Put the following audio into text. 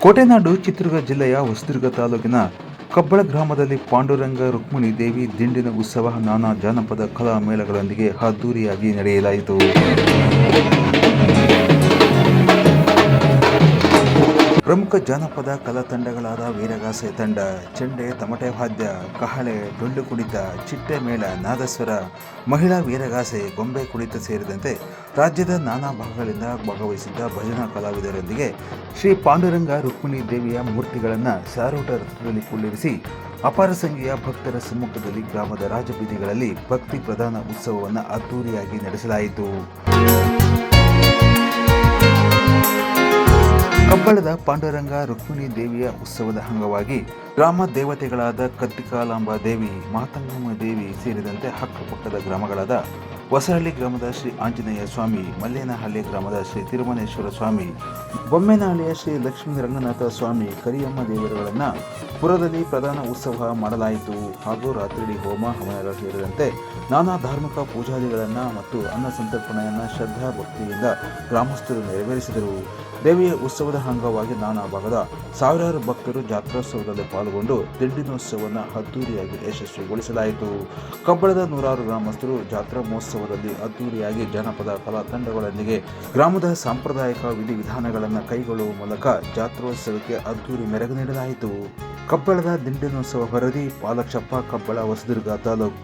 ಕೋಟೆನಾಡು ಚಿತ್ರದುರ್ಗ ಜಿಲ್ಲೆಯ ಹೊಸದುರ್ಗ ತಾಲೂಕಿನ ಕಬ್ಬಳ ಗ್ರಾಮದಲ್ಲಿ ಪಾಂಡುರಂಗ ರುಕ್ಮಿಣಿ ದೇವಿ ದಿಂಡಿನ ಉತ್ಸವ ನಾನಾ ಜಾನಪದ ಕಲಾ ಮೇಳಗಳೊಂದಿಗೆ ಅದ್ದೂರಿಯಾಗಿ ನಡೆಯಲಾಯಿತು. ಪ್ರಮುಖ ಜಾನಪದ ಕಲಾ ತಂಡಗಳಾದ ವೀರಗಾಸೆ ತಂಡ, ಚೆಂಡೆ, ತಮಟೆ ವಾದ್ಯ, ಕಹಳೆ, ಡೊಳ್ಳು ಕುಣಿತ, ಚಿಟ್ಟೆ ಮೇಳ, ನಾದಸ್ವರ, ಮಹಿಳಾ ವೀರಗಾಸೆ, ಗೊಂಬೆ ಕುಣಿತ ಸೇರಿದಂತೆ ರಾಜ್ಯದ ನಾನಾ ಭಾಗಗಳಿಂದ ಭಾಗವಹಿಸಿದ್ದ ಭಜನಾ ಕಲಾವಿದರೊಂದಿಗೆ ಶ್ರೀ ಪಾಂಡುರಂಗ ರುಕ್ಮಿಣಿ ದೇವಿಯ ಮೂರ್ತಿಗಳನ್ನು ಸಾರೋಟ ರಥದಲ್ಲಿ ಕುಳ್ಳಿರಿಸಿ ಅಪಾರ ಸಂಖ್ಯೆಯ ಭಕ್ತರ ಸಮ್ಮುಖದಲ್ಲಿ ಗ್ರಾಮದ ರಾಜಬೀದಿಗಳಲ್ಲಿ ಭಕ್ತಿ ಪ್ರಧಾನ ಉತ್ಸವವನ್ನು ಅದ್ದೂರಿಯಾಗಿ ನಡೆಸಲಾಯಿತು. ಕಬ್ಬಳದ ಪಾಂಡುರಂಗ ರುಕ್ಮಿಣಿ ದೇವಿಯ ಉತ್ಸವದ ಅಂಗವಾಗಿ ಗ್ರಾಮ ದೇವತೆಗಳಾದ ಕತ್ತಿಕಾಲಾಂಬ ದೇವಿ, ಮಾತಂಗಮ್ಮ ದೇವಿ ಸೇರಿದಂತೆ ಅಕ್ಕಪಕ್ಕದ ಗ್ರಾಮಗಳಾದ ಹೊಸಹಳ್ಳಿ ಗ್ರಾಮದ ಶ್ರೀ ಆಂಜನೇಯ ಸ್ವಾಮಿ, ಮಲ್ಲೇನಹಳ್ಳಿ ಗ್ರಾಮದ ಶ್ರೀ ತಿರುಮನೇಶ್ವರ ಸ್ವಾಮಿ, ಬೊಮ್ಮೇನಹಳ್ಳಿಯ ಶ್ರೀ ಲಕ್ಷ್ಮೀ ರಂಗನಾಥ ಸ್ವಾಮಿ, ಕರಿಯಮ್ಮ ದೇವರುಗಳನ್ನು ಪುರದಲ್ಲಿ ಪ್ರಧಾನ ಉತ್ಸವ ಮಾಡಲಾಯಿತು. ಹಾಗೂ ರಾತ್ರಿ ಹೋಮ ಹವನಗಳು ಸೇರಿದಂತೆ ನಾನಾ ಧಾರ್ಮಿಕ ಪೂಜಾದಿಗಳನ್ನು ಮತ್ತು ಅನ್ನ ಸಂತರ್ಪಣೆಯನ್ನು ಶ್ರದ್ಧಾ ಭಕ್ತಿಯಿಂದ ಗ್ರಾಮಸ್ಥರು ನೆರವೇರಿಸಿದರು. ದೇವಿಯ ಉತ್ಸವದ ಅಂಗವಾಗಿ ನಾನಾ ಭಾಗದ ಸಾವಿರಾರು ಭಕ್ತರು ಜಾತ್ರೋತ್ಸವದಲ್ಲಿ ಪಾಲ್ಗೊಂಡು ದಿಂಡಿನೋತ್ಸವವನ್ನು ಅದ್ದೂರಿಯಾಗಿ ಯಶಸ್ವಿಗೊಳಿಸಲಾಯಿತು. ಕಬ್ಬಳದ ನೂರಾರು ಗ್ರಾಮಸ್ಥರು ಜಾತ್ರಾ ಮಹೋತ್ಸವದಲ್ಲಿ ಅದ್ದೂರಿಯಾಗಿ ಜನಪದ ಕಲಾ ತಂಡಗಳೊಂದಿಗೆ ಗ್ರಾಮದ ಸಾಂಪ್ರದಾಯಿಕ ವಿಧಿವಿಧಾನಗಳನ್ನು ಕೈಗೊಳ್ಳುವ ಮೂಲಕ ಜಾತ್ರೋತ್ಸವಕ್ಕೆ ಅದ್ದೂರಿ ಮೆರಗು ನೀಡಲಾಯಿತು. ಕಬ್ಬಳದ ದಿಂಡಿನೋತ್ಸವ ವರದಿ ಪಾಲಕ್ಷಪ್ಪ, ಕಬ್ಬಳ, ಹೊಸದುರ್ಗ ತಾಲೂಕು.